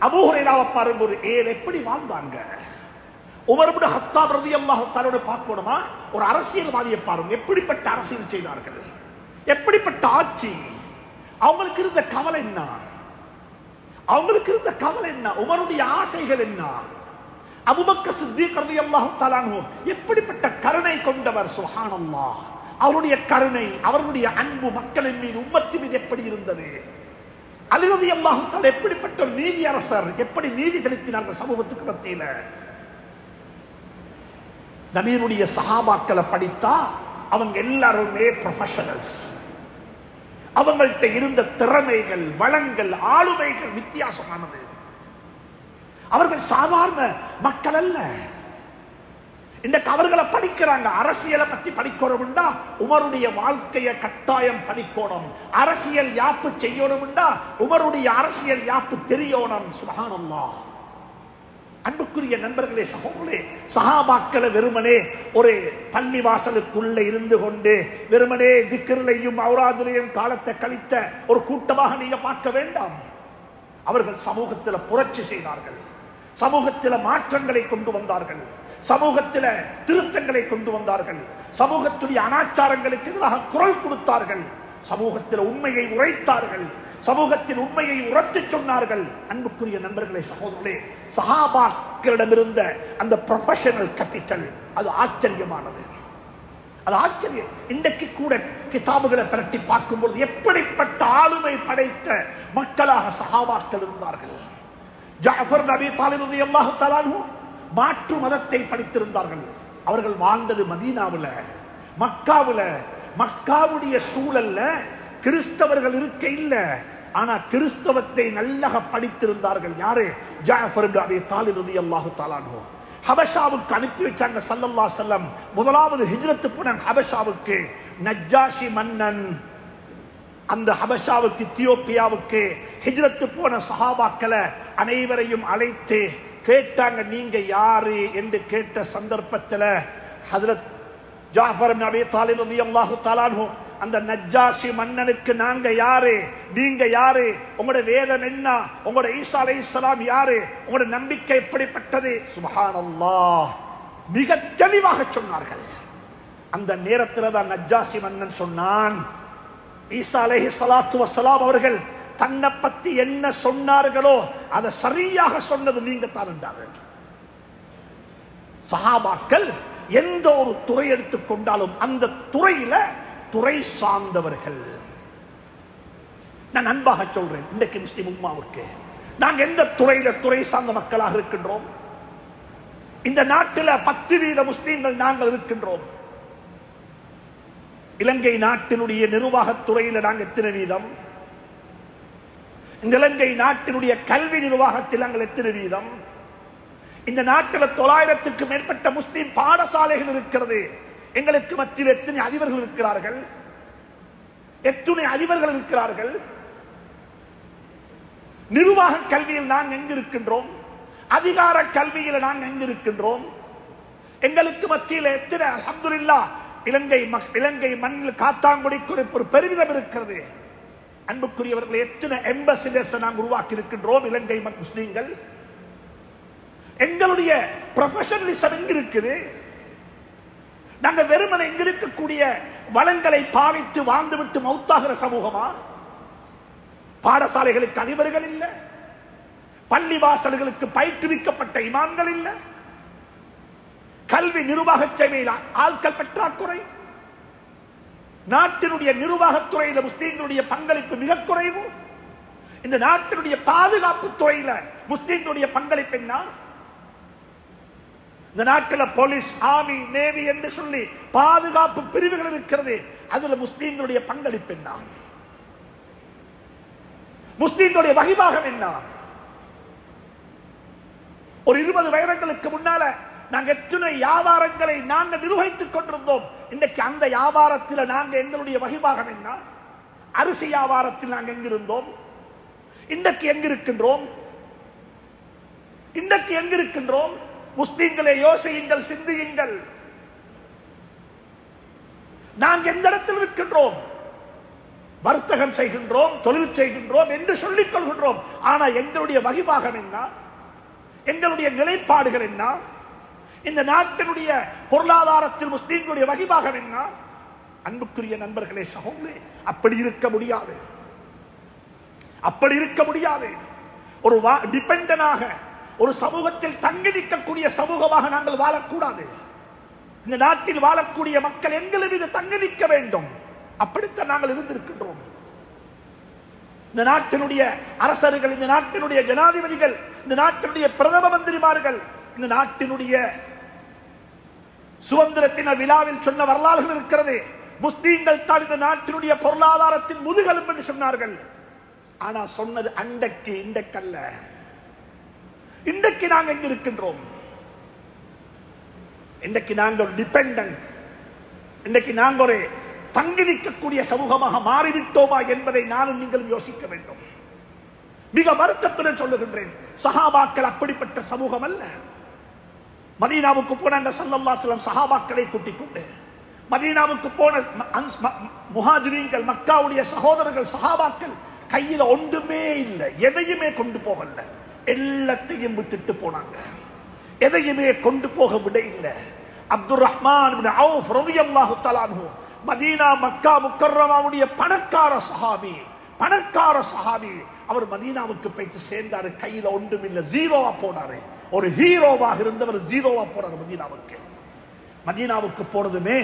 அபூ ஹுரைராவை பாருங்க, ஒரு ஏழை. எப்படி வாழ்ந்தாங்க? உமர் இப்னு கத்தாப் ரலியல்லாஹு தஆலா பார்க்கணுமா? ஒரு அரசியல்வாதியை பாருங்க, எப்படிப்பட்ட அரசியல் செய்தார்கள், எப்படிப்பட்ட ஆட்சி. அவங்களுக்கு இருந்த கவலை என்ன? அவங்களுக்கு இருந்த கவலை என்ன? உமருடைய ஆசைகள் என்ன? அபூபக்கர் சித்திக் ரலியல்லாஹு தஆலா எப்படிப்பட்ட கருணை கொண்டவர், சுப்ஹானல்லாஹ். அவருடைய கருணை, அவருடைய அன்பு மக்களின் மீது, உம்மத்தின் மீது எப்படி இருந்தது? அலி ரலியல்லாஹு தஆலா எப்படிப்பட்ட ஒரு நீதி அரசர், எப்படி நீதி செலுத்தினார்கள் சமூகத்துக்கு மத்தியில. நபியுடைய சஹாபாக்களை படித்தா அவங்க எல்லாருமே ப்ரொஃபஷனல்ஸ். அவங்கள்ட்ட இருந்த திறமைகள், வளங்கள், ஆளுமைகள் வித்தியாசமானது. அவர்கள் சாதாரண மக்கள் அல்ல. இன்றைக்கு அவர்களை படிக்கிறாங்க. அரசியலை பற்றி படிக்கணும்டா உமருடைய வாழ்க்கையை கட்டாயம் படிக்கணும். அரசியல் யாப்பு செய்யணும்டா உமருடைய அரசியல் யாப்பு தெரியணும். சுப்ஹானல்லாஹ். அன்புக்குரிய நண்பர்களே, சகோதரர்களே, சஹாபாக்களை வெறுமனே ஒரு பள்ளி வாசலுக்குள்ள இருந்து கொண்டு வெறுமனே திக்ரிலையும் ஔராதிலையும் காலத்தை கழித்த ஒரு கூட்டமாக நீங்க பார்க்க வேண்டாம். அவர்கள் சமூகத்தில் புரட்சி செய்தார்கள், சமூகத்தில் மாற்றங்களை கொண்டு வந்தார்கள், சமூகத்தில் திருத்தங்களை கொண்டு வந்தார்கள், சமூகத்துடைய அனாச்சாரங்களுக்கு எதிராக குரல் கொடுத்தார்கள், சமூகத்தில் உண்மையை உரைத்தார்கள், சமூகத்தின் உண்மையை உரத்து சொன்னார்கள். அன்புக்குரிய நண்பர்களே, சகோதரர்களே, சஹாபாக்களிடம் இருந்த அந்த ப்ரொஃபஷனல் கேபிட்டல் அது ஆச்சரியமானது. அது ஆச்சரியம். இன்றைக்கு கூட கிதாபுகளை பிரட்டி பார்க்கும்போது எப்படிப்பட்ட ஆளுமை படைத்த மக்களாக சஹாபாக்கள் இருந்தார்கள். ஜஅஃபர் நபி தாலிப் ரலியல்லாஹு தஆலா மாற்று மதத்தை படித்திருந்தார்கள். அவர்கள் வாழ்ந்தது மதீனாவுல, மக்காவுல. மக்காவுடைய சூழல்ல கிறிஸ்தவர்கள் இருக்க இல்ல, ஆனா கிறிஸ்தவத்தை நல்லா படித்திருந்தார்கள். யாரு? ஜஅஃபர் நபி தாலிப் ரலியல்லாஹு தஆலா ஹபஷாவுக்கு அனுப்பி வச்சாங்க ஸல்லல்லாஹு அலைஹி வஸல்லம். முதலாவது ஹிஜ்ரத் போன ஹபஷாவுக்கு நஜ்ஜாஷி மன்னன், அந்த ஹபஷாவுக்கு எத்தியோப்பியாவுக்கு ஹிஜ்ரத் போன சஹாபாக்களை அனைவரையும் அழைத்து கேட்டாங்க, நீங்க யாரு என்று கேட்ட சந்தர்ப்பத்தில் ஹஜ்ரத் ஜாஃபர் இப்னு அபீ தாலிப் ரலியல்லாஹு தஆலா அந்த நஜ்ஜாஷி மன்னனுக்கு நாங்க யாரு, நீங்க யாரு, உங்களோட வேதம் என்ன, உங்களோட ஈசா அலைஹிஸ்ஸலாம் யாரு, உங்களோட நம்பிக்கை எப்படிப்பட்டது, சுப்ஹானல்லாஹ், மிக தெளிவாக சொன்னார்கள். அந்த நேரத்தில் தான் நஜ்ஜாஷி மன்னன் சொன்னான், ஈசா அலைஹிஸ்ஸலாத்து வஸ்ஸலாம் அவர்கள் தன்னை பத்தி என்ன சொன்னார்களோ அதை சரியாக சொன்னது நீங்க தான் என்றார்கள். சஹாபாக்கள் எந்த ஒரு துறை எடுத்துக்கொண்டாலும் அந்த துறையில துறை சார்ந்தவர்கள். நான் அன்பாக சொல்றேன், இன்றைக்கு முஸ்லிம் உம்மாவுக்கு நாங்க எந்த துறையில துறை சார்ந்த மக்களாக இருக்கின்றோம்? இந்த நாட்டில் 10% முஸ்லிம்கள் நாங்கள் இருக்கின்றோம். இலங்கை நாட்டினுடைய நிர்வாகத்துறையில் நாங்கள் எத்தனை வீதம்? இந்த இலங்கை நாட்டினுடைய கல்வி நிர்வாகத்தில் நாங்கள் எத்தனை வீதம்? இந்த நாட்டில் 900க்கும் மேற்பட்ட முஸ்லிம் பாடசாலைகள் இருக்கிறது. எங்களுக்கு மத்தியில் எத்தனை அதிபர்கள் இருக்கிறார்கள்? எத்தனை அதிபர்கள் இருக்கிறார்கள்? நிர்வாக கல்வியில் நாங்கள் எங்கு இருக்கின்றோம்? அதிகார கல்வியில் நாங்கள் எங்கு இருக்கின்றோம்? எங்களுக்கு மத்தியில் எத்தனை அல்ஹம்துலில்லாஹ் இலங்கை மண்ணில் காத்தாங்குடிக்கு ஒரு பெருமிதம் இருக்கிறது. அன்புக்குரியவர்கள், எத்தனை எம்பசிடர்ஸ் நாங்கள் உருவாக்கி இருக்கின்றோம் இலங்கை முஸ்லீம்கள். எங்களுடைய ப்ரொஃபஷனலிசம் எங்க இருக்குது? நாங்கள் வெறுமனை எங்க இருக்கக்கூடிய வளங்களை பாவித்து வாழ்ந்துவிட்டு மௌத்தாகிற சமூகமா? பாடசாலைகளுக்கு அதிபர்கள் இல்லை, பள்ளிவாசல்களுக்கு பயிற்றுவிக்கப்பட்ட இமாம்கள் இல்ல, கல்வி நிர்வாக சேவையில் ஆட்கள் பற்றாக்குறை, நாட்டினுடைய நிர்வாகத்துறையில முஸ்லிம்களுடைய பங்களிப்பு மிக குறைவு, இந்த நாட்டினுடைய பாதுகாப்பு துறையில முஸ்லிம்களுடைய பங்களிப்பு என்ன? இந்த நாட்டில் போலீஸ், ஆர்மி, நேவி என்று சொல்லி பாதுகாப்பு பிரிவுகள் இருக்கிறது, அதுல முஸ்லிம்களுடைய பங்களிப்பு என்ன? முஸ்லிம்களுடைய வகிபாகம் என்ன? ஒரு 20 வருடங்களுக்கு முன்னால நாங்க எத்தனை வியாபாரங்களை நாங்க நிர்வகித்துக் கொண்டிருந்தோம். இன்றைக்கு அந்த வியாபாரத்தில் நாங்க எங்களுடைய வகிபாகம் என்ன? அரிசி வியாபாரத்தில் நாங்க எங்கிருந்தோம், இன்றைக்கு எங்கிருக்கின்றோம்? இன்றைக்கு எங்கிருக்கின்றோம்? முஸ்லிம்களை யோசியுங்கள், சிந்தியுங்கள். நாங்க எந்த இடத்தில் இருக்கின்றோம்? வர்த்தகம் செய்கின்றோம், தொழில் செய்கின்றோம் என்று சொல்லிக் கொள்கின்றோம். ஆனா எங்களுடைய வகிபாகம் என்ன? எங்களுடைய நிலைப்பாடுகள் என்ன? இந்த நாட்டினுடைய பொருளாதாரத்தில் முஸ்லிம்களுடைய வகிபாகம் என்ன? அன்புக்குரிய நண்பர்களே, சகோதரர்களே, அப்படி இருக்க முடியாது. அப்படி இருக்க முடியாது. ஒரு டிபெண்டனாக ஒரு சமூகத்தில் தங்கி நிற்கக்கூடிய சமூகமாக நாங்கள் வாழக்கூடாது. இந்த நாட்டில் வாழக்கூடிய மக்கள் எங்கள் மீது தங்கி நிற்க வேண்டும். அப்படித்தான் நாங்கள் இருந்திருக்கின்றோம். இந்த நாட்டினுடைய அரசர்கள், இந்த நாட்டினுடைய ஜனாதிபதிகள், இந்த நாட்டினுடைய பிரதம மந்திரிமார்கள், இந்த நாட்டினுடைய சுதந்திரத்தின விழாவில் சொன்ன வரலாறுகள் இருக்கிறது. முஸ்லீம்கள் தான் இந்த நாட்டினுடைய பொருளாதாரத்தின் முதுகெலும்பு என்று சொன்னார்கள். ஆனா சொன்னது அன்றைக்கு, இன்றைக்கல்ல. இன்றைக்கு நாங்கள் எங்க இருக்கின்றோம்? இன்றைக்கு நாங்கள் டிபெண்டன்ட், இன்றைக்கு நாங்கள் ஒரு தங்கி நிற்கக்கூடிய சமூகமாக மாறிவிட்டோமா என்பதை நானும் நீங்களும் யோசிக்க வேண்டும். மிக வருத்தத்துடன் சொல்லுகின்றேன், சஹாபாக்கள் அப்படிப்பட்ட சமூகம் அல்ல. மதீனாவுக்கு போனாங்க ஸல்லல்லாஹு அலைஹி வஸல்லம், சஹாபாக்களை கூட்டிக் கொண்டு மதீனாவுக்கு போன முஹாஜிரீன்கள், மக்காவுடைய சகோதரர்கள், சஹாபாக்கள் கையில ஒன்றுமே இல்லை, எதையுமே கொண்டு போகல, எல்லாத்தையும் விட்டுட்டு போனாங்க. எதையுமே கொண்டு போக விட இல்லை. அப்துர் ரஹ்மான் இப்னு அவுஃப் ரலியல்லாஹு தஆலா அன்ஹு மதீனா மக்கா முக்கர்ரமாவுடைய பணக்கார சஹாபி, பணக்கார சஹாபி. அவர் மதீனாவுக்கு போயிட்டு சேர்ந்தாரு, கையில ஒன்றும் இல்லை, ஜீரோவா போனாரு. ஒரு ஹீரோவாக இருந்தவர் ஜீரோவா போனார் மதீனாவுக்கு. மதீனாவுக்கு போனதுமே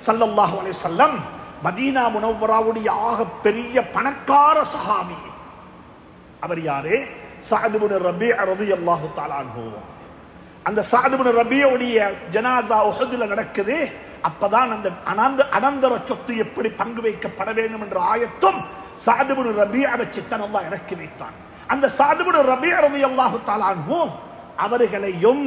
ஸல்லல்லாஹு அலைஹி வஸல்லம் மதீனா முனவ்வராவுடைய ஆக பெரிய பணக்கார சஹாபி அவர் யாரு? சஅத் இப்னு ரபீஅ ரலியல்லாஹு தஆலா அன்ஹு. அந்த சஅத் இப்னு ரபீஅவுடைய ஜனாஸா உஹதுல நடக்குது. அப்பதான் அந்த அனந்தர சொத்து எப்படி பங்கு வைக்கப்பட வேண்டும் என்ற ஆயத்தும் சஅத் இப்னு ரபீஅ வச்சு தான் அல்லாஹ் இறக்கி வைத்தான். அந்த சஅத் இப்னு ரபீஅ ரலியல்லாஹு தஆலா அன்ஹு அவர்களையும்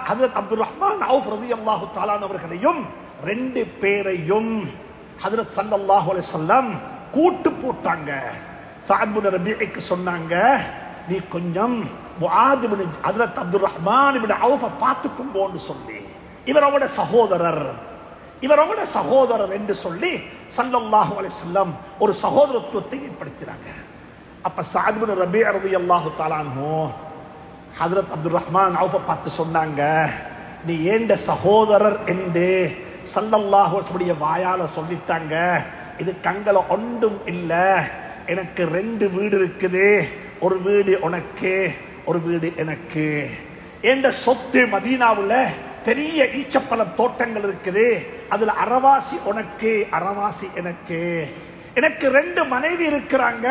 ஹஜ்ரத் அப்துர் ரஹ்மான் அவுஃப் ரலியல்லாஹு தஆலா அவர்களையும் ரெண்டு பேரையும் ஹஜ்ரத் ஸல்லல்லாஹு அலைஹி வஸல்லம் கூட்டு போட்டாங்க. சஅத் இப்னு ரபீஅக்கு சொன்னாங்க, நீ கொஞ்சம் முஆத் இப்னு ஹஜ்ரத் அப்துர் ரஹ்மான் இப்னு அவுஃப பார்த்துக்கோன்னு சொல்லி, இவரோட சகோதரர், இவரோட சகோதரர் என்று சொல்லி ஸல்லல்லாஹு அலைஹி வஸல்லம் ஒரு சகோதரத்துவத்தை ஏற்படுத்தினாங்க. அப்ப சஅத் இப்னு ரபீஅ ரலியல்லாஹு தஆலா அன்ஹு ஹஜ்ரத் அப்துர் ரஹ்மான் அவுஃப பார்த்து சொன்னாங்க, நீ ஏண்ட சகோதரர் என்று ஸல்லல்லாஹு அலைஹி வஸல்லம் வாயால சொல்லிட்டாங்க. இது கங்கல ஒன்றும் இல்ல, எனக்கு ரெண்டு வீடு இருக்குது, ஒரு வீடு உனக்கு, ஒரு வீடு எனக்கு. ஏண்ட சொத்து மதீனாவுல பெரிய ஈச்சப்பழம் தோட்டங்கள் இருக்குது, அதுல அரவாசி உனக்கு, அரவாசி எனக்கு. எனக்கு ரெண்டு மனைவி இருக்கிறாங்க,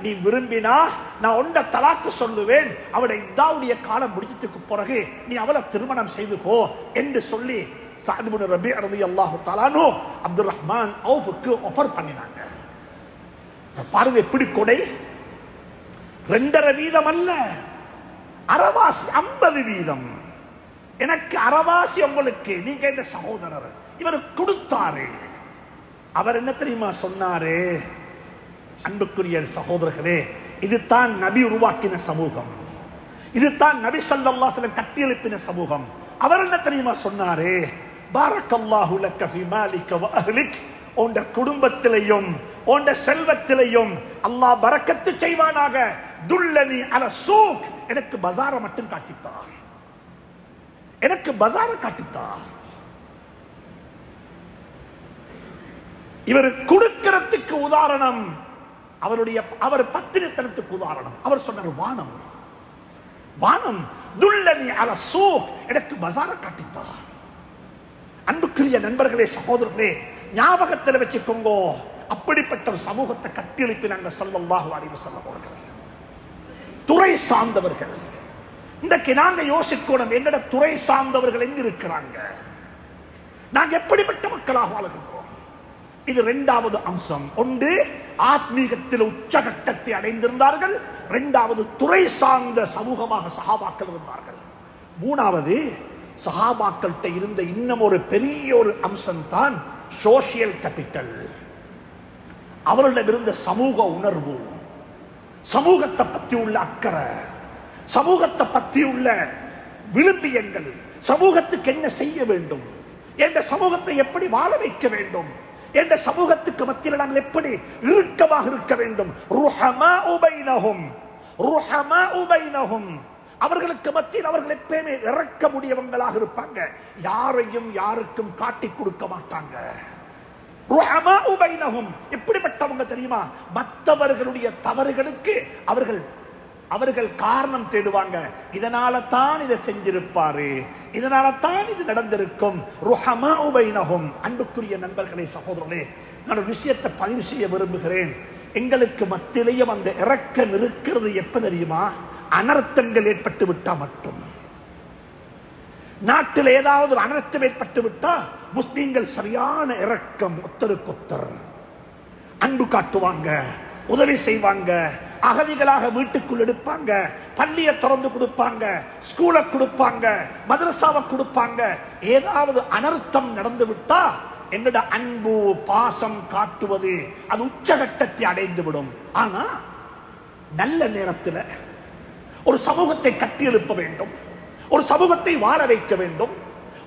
நீ விரும்பினா நான் ஒண்ட தலாக்கு சொல்லுவேன், அவளை இதாவுடைய காலம் முடிச்சதுக்கு பிறகு நீ அவளை திருமணம் செய்து போ என்று சொல்லி சஅத் இப்னு ரபீஅ ரலியல்லாஹு தஆலா அன்ஹு அப்துர் ரஹ்மான் அவுஃப்க்கு ஆஃபர் பண்ணினாங்க. பாருங்க எப்படி கொடை! 2.5 வீதம் அல்ல, அரவாசி 50 வீதம். எனக்கு அரவாசி உங்களுக்கு, நீங்க என்ன சகோதரர். இவர் கொடுத்தாரு. அவர் என்ன தெரியுமா சொன்னாரு? அன்புக்குரிய சகோதரர்களே, இதுதான் நபி உருவாக்கின சமூகம், இதுதான் நபி ஸல்லல்லாஹு அலைஹி வஸல்லம் கட்டியெழுப்பின சமூகம். அவர் என்ன தெரியுமா சொன்னாரு? பாரக்கல்லாஹு லக்க ஃபீ மாலிக வ அஹ்லிக், உன்ட குடும்பத்திலையும் உன்ட செல்வத்திலையும் அல்லாஹ் பரக்கத்து செய்வானாக. துல்லனி அல சூக், எனக்கு பஜார மட்டும் காட்டித்தா, எனக்கு பஜார காட்டித்தா. இவர் கொடுக்கிறதுக்கு உதாரணம், அவர் பத்தினித்தனத்துக்கு உதாரணம். அவர் சொன்னார், வானம் வானம் துல்லனி அல சூக், எனக்கு பஜார காட்டித்தா. அன்புக்குரிய நண்பர்களே, சகோதரர்களே, ஞாபகத்தில் வச்சுக்கோங்க, அப்படிப்பட்ட ஒரு சமூகத்தை கட்டியெழுப்பினாங்க ஸல்லல்லாஹு அலைஹி வஸல்லம் அவர்கள். துறை சார்ந்தவர்கள். இன்றைக்கு நாங்க யோசிக்கணும், எங்கட துறை சார்ந்தவர்கள் எங்க இருக்கிறாங்க, நாங்க எப்படிப்பட்ட மக்களாக வாழ்கின்றோம். இது இரண்டாவது அம்சம். ஒன்று, ஆத்மீகத்தில் உச்சகட்டத்தை அடைந்திருந்தார்கள். இரண்டாவது, துறை சார்ந்த சமூகமாக சஹாபாக்கள் இருந்தார்கள். மூணாவது, சஹாபாக்கள்கிட்ட இருந்த இன்னும் ஒரு பெரிய ஒரு அம்சம் தான் சோசியல் கேபிட்டல். அவர்களிடம் இருந்த சமூக உணர்வு, சமூகத்தை பற்றி உள்ள அக்கறை, சமூகத்தை பற்றி உள்ள விரும்பியங்கள், சமூகத்துக்கு என்ன செய்ய வேண்டும், என்ற சமூகத்தை எப்படி வாழ வைக்க வேண்டும், என்ற சமூகத்துக்கு மத்தியில் நாங்கள் எப்படி இறுக்கமாக இருக்க வேண்டும். ருஹமாஉ பைனஹும், ருஹமாஉ பைனஹும். அவர்களுக்கு மத்தியில் அவர்கள் எப்பயுமே இறக்க முடியவங்களாக இருப்பாங்க. யாரையும் யாருக்கும் காட்டி கொடுக்க மாட்டாங்க. ருஹமாஉ பைனஹும். எப்படிப்பட்டவங்க தெரியுமா? மற்றவர்களுடைய தவறுகளுக்கு அவர்கள் காரணம் தேடுவாங்க. இதனால தான் இதை செஞ்சிருப்பாரு, இதனால தான் இது நடந்திருக்கும். ருஹமாஉ பைனஹும். அன்புக்குரிய நண்பர்களே, சகோதரர்களே, நான் ஒரு விஷயத்தை பதிவு செய்ய விரும்புகிறேன். எங்களுக்கு மத்தியிலேயும் அந்த இரக்கம் இருக்கிறது எப்ப தெரியுமா? அனர்த்தங்கள் ஏற்பட்டு விட்டா மட்டும். நாட்டில் ஏதாவது ஒரு அனர்த்தம் ஏற்பட்டு விட்டா முஸ்லிம்கள் சரியான இரக்கம், ஒத்தருக்கொத்தர் அன்பு காட்டுவாங்க, உதவி செய்வாங்க, அகதிகளாக வீட்டுக்குள் எடுப்பாங்க, பள்ளியை திறந்து கொடுப்பாங்க, ஸ்கூலை கொடுப்பாங்க, மதரசாவை கொடுப்பாங்க. ஏதாவது அனர்த்தம் நடந்து விட்டா எங்கட அன்பு பாசம் காட்டுவது அது உச்சகட்டத்தை அடைந்து விடும். ஆனா நல்ல நேரத்தில் ஒரு சமூகத்தை கட்டி எழுப்ப வேண்டும், ஒரு சமூகத்தை வாழ வைக்க வேண்டும்,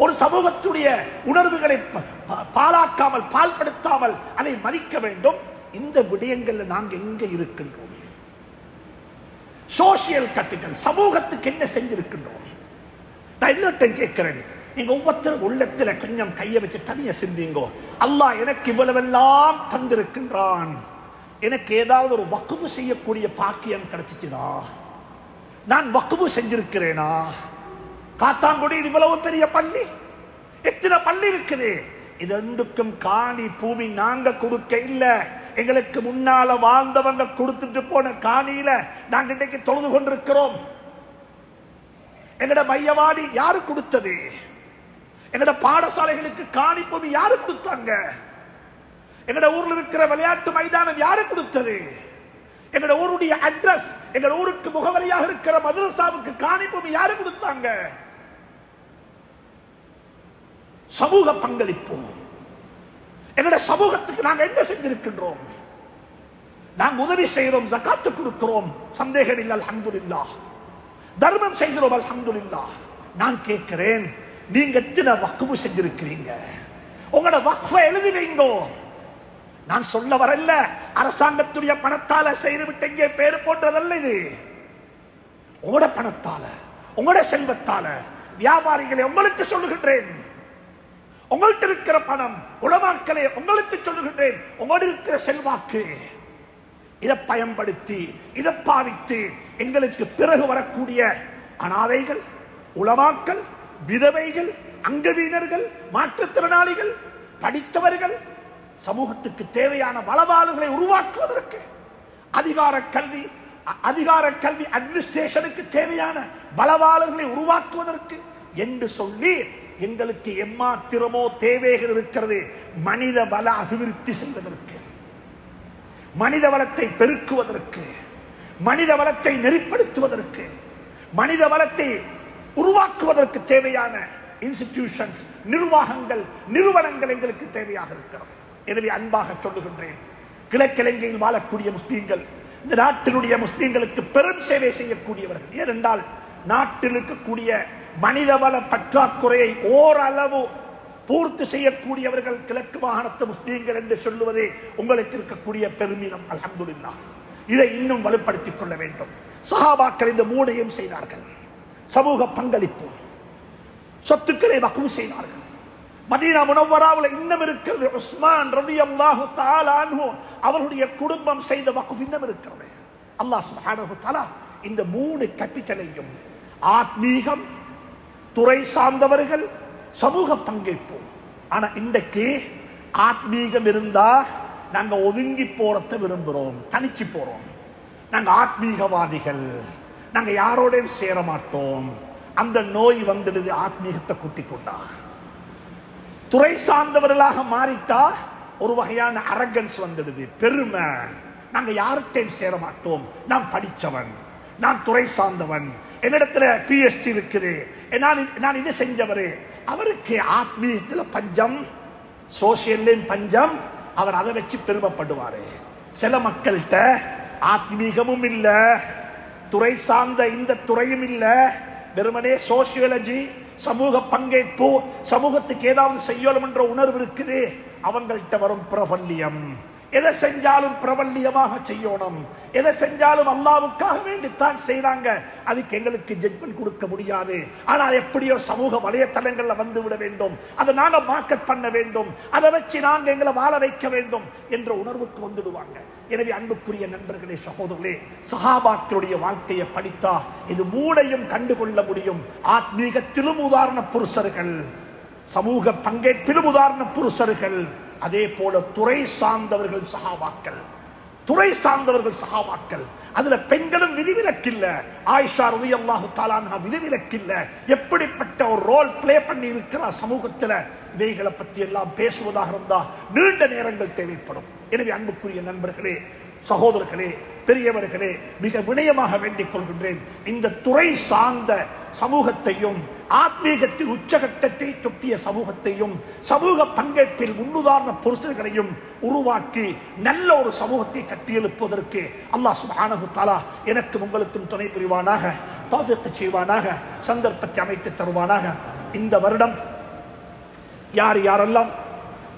ஒரு சமூகத்துடைய உணர்வுகளை பாழாக்காமல், பால்படுத்தாமல் அதை மதிக்க வேண்டும். இந்த விடயங்கள்ல நாங்க எங்க இருக்கின்றோம்? சோசியல் கேபிட்டல், சமூகத்துக்கு என்ன செஞ்சிருக்கின்றோம்? நான் எல்லாத்தையும் கேட்கிறேன், நீங்க ஒவ்வொருத்தரும் உள்ளத்துல கொஞ்சம் கையை வச்சு தனிய சிந்திங்கோ. அல்லாஹ் எனக்கு இவ்வளவெல்லாம் தந்திருக்கின்றான், எனக்கு ஏதாவது ஒரு வக்ஃபு செய்யக்கூடிய பாக்கியம் கிடைச்சிச்சுதா? நான் வக்ஃபு செஞ்சிருக்கிறேனா? காத்தாங்குடியில் இவ்வளவு பெரிய பள்ளி, எத்தனை பள்ளி இருக்குது? இது ரெண்டுக்கும் காணி பூமி நாங்க கொடுக்க இல்ல, எங்களுக்கு முன்னால வாழ்ந்தவங்க கொடுத்துட்டு போன காணியில நாங்க இன்றைக்கு தொழுது கொண்டிருக்கிறோம். எங்கட மையவாடி யாரு கொடுத்தது? எங்கட பாடசாலைகளுக்கு காணி பூமி யாரு கொடுத்தாங்க? எங்கட ஊர்ல இருக்கிற விளையாட்டு மைதானம் யாரு கொடுத்தது? எங்கட ஊருடைய அட்ரஸ், எங்கட ஊருக்கு முகவரியாக இருக்கிற மதரசாவுக்கு காணி பூமி யாரு கொடுத்தாங்க? சமூக பங்களிப்பு. எங்கட சமூகத்துக்கு நாங்க என்ன செஞ்சிருக்கின்றோம்? நாங்க உதவி செய்கிறோம், ஜகாத்து கொடுக்கிறோம், சந்தேகம் இல்லை, அல்ஹம்துலில்லாஹ். தர்மம் செய்கிறோம், அல்ஹம்துலில்லாஹ். நான் கேட்கிறேன், நீங்க எத்தனை வக்ஃபு செஞ்சிருக்கிறீங்க? உங்களோட வக்ஃபை எழுதி வைங்கோ. நான் சொல்ல வரல அரசாங்கத்துடைய பணத்தால செய்து விட்டு இங்கே பேரு போன்றதல்ல. இது உங்களோட பணத்தால, உங்களோட செல்வத்தால, வியாபாரிகளை உங்களுக்கு சொல்லுகின்றேன், உங்கள்கிட்ட இருக்கிற பணம், உலமாக்களே உங்களுக்கு சொல்லுகின்றேன், உங்களோடு இருக்கிற செல்வாக்கு, இதை பயன்படுத்தி, இதை பாவித்து எங்களுக்கு பிறகு வரக்கூடிய அனாதைகள், உலமாக்கள், விதவைகள், அங்கவீனர்கள், மாற்றுத்திறனாளிகள், படித்தவர்கள், சமூகத்துக்கு தேவையான வளவாளர்களை உருவாக்குவதற்கு, அதிகார கல்வி அட்மினிஸ்ட்ரேஷனுக்கு தேவையான வளவாளர்களை உருவாக்குவதற்கு என்று சொல்லி எங்களுக்கு எம்மாத்திரமோ தேவைகள் இருக்கிறது. மனித வள அபிவிருத்தி செய்வதற்கு, மனித வளத்தை பெருக்குவதற்கு, மனித வளத்தை நெறிப்படுத்துவதற்கு, மனித வளத்தை உருவாக்குவதற்கு தேவையான இன்ஸ்டிடியூஷன்ஸ், நிர்வாகங்கள், நிறுவனங்கள் எங்களுக்கு தேவையாக இருக்கிறது. எனவே அன்பாக சொல்லுகின்றேன், கிழக்கிழங்கையில் வாழக்கூடிய முஸ்லீம்கள் இந்த நாட்டினுடைய முஸ்லீம்களுக்கு பெரும் சேவை செய்யக்கூடியவர்கள். ஏனென்றால் நாட்டில் இருக்கக்கூடிய மனிதவள பற்றாக்குறையை ஓரளவு பூர்த்தி செய்யக்கூடியவர்கள் கிழக்கு மாகாணத்து முஸ்லீம்கள் என்று சொல்லுவதே உங்களுக்கு இருக்கக்கூடிய பெருமிதம். அல்ஹம்துலில்லாஹ். இதை இன்னும் வலுப்படுத்திக் கொள்ள வேண்டும். சஹாபாக்கள் இந்த மூடையும் செய்தார்கள். சமூக பங்களிப்பு, சொத்துக்களை வக்ஃபு செய்தார்கள். மதீனா முனவ்வராவில் இன்னும் இருக்கிறது. உஸ்மான் ரலியல்லாஹு தஆலா அன்ஹு அவருடைய குடும்பம் செய்த வக்ஃப் இன்னும் இருக்கிறது. அல்லாஹ் சுப்ஹானஹு வ தஆலா இந்த மூணு கேபிட்டலையும் ஆத்மீகம், துறை சார்ந்தவர்கள், சமூக பங்கேற்பு. ஆனா இன்றைக்கு ஆத்மீகம் இருந்தா நாங்க ஒதுங்கி போறத விரும்புறோம், தனிச்சு போறோம். நாங்க ஆத்மீகவாதிகள், நாங்க யாரோடையும் சேர மாட்டோம். அந்த நோய் வந்துடுது ஆத்மீகத்தை கூட்டிக் கொண்டா. துறை சார்ந்தவர்களாக மாறிட்டா ஒரு வகையான அரகன்ஸ் வந்துடுது, பெருமை. நாங்க யார்கிட்டையும் சேர மாட்டோம். நான் படிச்சவன், நான் துறை சார்ந்தவன், என்னிடத்துல PhD இருக்குது, நான் இதை செஞ்சவரு. அவருக்கு ஆத்மீகத்துல பஞ்சம், சோசியல்லையும் பஞ்சம். அவர் அதை வச்சு பெருமைப்படுவாரு. சில மக்கள்கிட்ட ஆத்மீகமும் இல்ல, துறை சார்ந்த இந்த துறையும் இல்ல, வெறுமனே சோசியாலஜி, சமூக பங்கேற்பு, சமூகத்துக்கு ஏதாவது செய்யணும் என்ற உணர்வு இருக்குது. அவங்கள்ட்ட வரும் பிரபல்யம். எதை செஞ்சாலும் பிரபல்யமாக செய்யணும், எதை செஞ்சாலும் அல்லாவுக்காக வேண்டித்தான் செய்றாங்க. அதுக்கு எங்களுக்கு ஜட்ஜ்மெண்ட் கொடுக்க முடியாது. ஆனால் எப்படியோ சமூக வலைத்தளங்கள்ல வந்து விட வேண்டும், அதை நாங்க மார்க்கெட் பண்ண வேண்டும், அதை வச்சு நாங்க எங்களை வாழ வைக்க வேண்டும் என்ற உணர்வுக்கு வந்துடுவாங்க. எனவே அன்புக்குரிய நண்பர்களே, சகோதரர்களே, சஹாபாக்களுடைய வாழ்க்கையை படித்தா இது மூளையும் கண்டுகொள்ள முடியும். ஆத்மீகத்திலும் உதாரண புருஷர்கள், சமூக பங்கேற்பிலும் உதாரண புருஷர்கள், அதே போல துறை சார்ந்தவர்கள் சஹாபாக்கள், துறை சார்ந்தவர்கள் சஹாபாக்கள். அதுல பெண்களும் விதிவிலக்கில்ல. ஆயிஷா ரலியல்லாஹு தஆலா அன்ஹா விதிவிலக்கில்ல. எப்படிப்பட்ட ஒரு ரோல் பிளே பண்ணி இருக்கிறார் சமூகத்துல. இவைகளை பற்றி எல்லாம் பேசுவதாக இருந்தா நீண்ட நேரங்கள் தேவைப்படும். எனவே அன்புக்குரிய நண்பர்களே, சகோதரர்களே, பெரியவர்களே, மிக வினயமாக வேண்டிக் கொள்கின்றேன், இந்த துறை சார்ந்த சமூகத்தையும் ஆத்மீகத்தின் உச்சகட்டத்தை தொட்டிய சமூகத்தையும் சமூக பங்கேற்பில் முன்னுதாரண புருஷர்களையும் உருவாக்கி நல்ல ஒரு சமூகத்தை கட்டியெழுப்பதற்கு அல்லாஹ் சுப்ஹானஹு தஆலா எனக்கும் உங்களுக்கும் துணை புரிவானாக, தௌஃபீக் செய்வானாக, சந்தர்ப்பத்தை அமைத்து தருவானாக. இந்த வருடம் யார் யாரெல்லாம்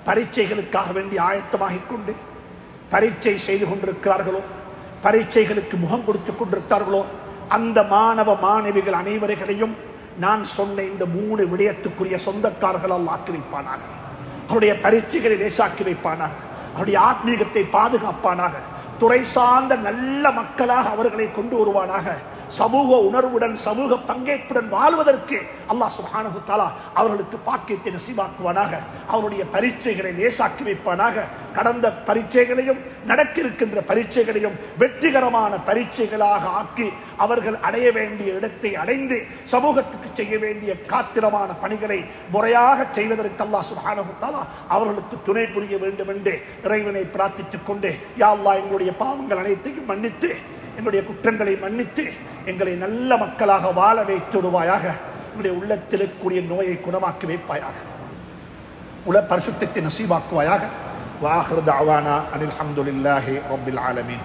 பரீட்சைகளுக்காக வேண்டி ஆயத்தமாகிக் கொண்டு பரீட்சை செய்து கொண்டிருக்கிறார்களோ, பரீட்சைகளுக்கு முகம் கொடுத்துக் கொண்டிருக்கிறார்களோ, அந்த மாணவ மாணவிகள் அனைவரையும் நான் சொன்ன இந்த 3 விடயத்துக்குரிய சொந்தக்காரர்களால் ஆக்கி வைப்பானாக. அவருடைய பரீட்சைகளை லேசாக்கி வைப்பானாக. அவருடைய ஆத்மீகத்தை பாதுகாப்பானாக. துறை சார்ந்த நல்ல மக்களாக அவர்களை கொண்டு வருவானாக. சமூக உணர்வுடன் சமூக பங்கேற்புடன் வாழ்வதற்கு அல்லாஹ் சுப்ஹானஹு தஆலா அவர்களுக்கு பாக்கியத்தை நசீபாக்குவானாக. அவருடைய பரீட்சைகளை லேசாக்கி வைப்பானாக. கடந்த பரீட்சைகளையும் நடக்கிருக்கின்ற பரீட்சைகளையும் வெற்றிகரமான பரீட்சைகளாக ஆக்கி அவர்கள் அடைய வேண்டிய இடத்தை அடைந்து சமூகத்துக்கு செய்ய வேண்டிய காத்திரமான பணிகளை முறையாக செய்வதற்கு அல்லாஹ் சுப்ஹானஹு தஆலா அவர்களுக்கு துணை புரிய வேண்டும் என்று இறைவனை பிரார்த்தித்துக் கொண்டு, யா அல்லாஹ் எங்களுடைய பாவங்கள் அனைத்தையும் மன்னித்து, என்னுடைய குற்றங்களை மன்னித்து, எங்களை நல்ல மக்களாக வாழ வைத்துடுவாயாக. என்னுடைய உள்ளத்தில் இருக்கக்கூடிய நோயை குணமாக்கி வைப்பாயாக. உல பரிசுத்தத்தை நசீபாக்குவாயாக. வாஹிரு தஅவானா அனில் ஹம்துலில்லாஹி ரப்பில் ஆலமீன்.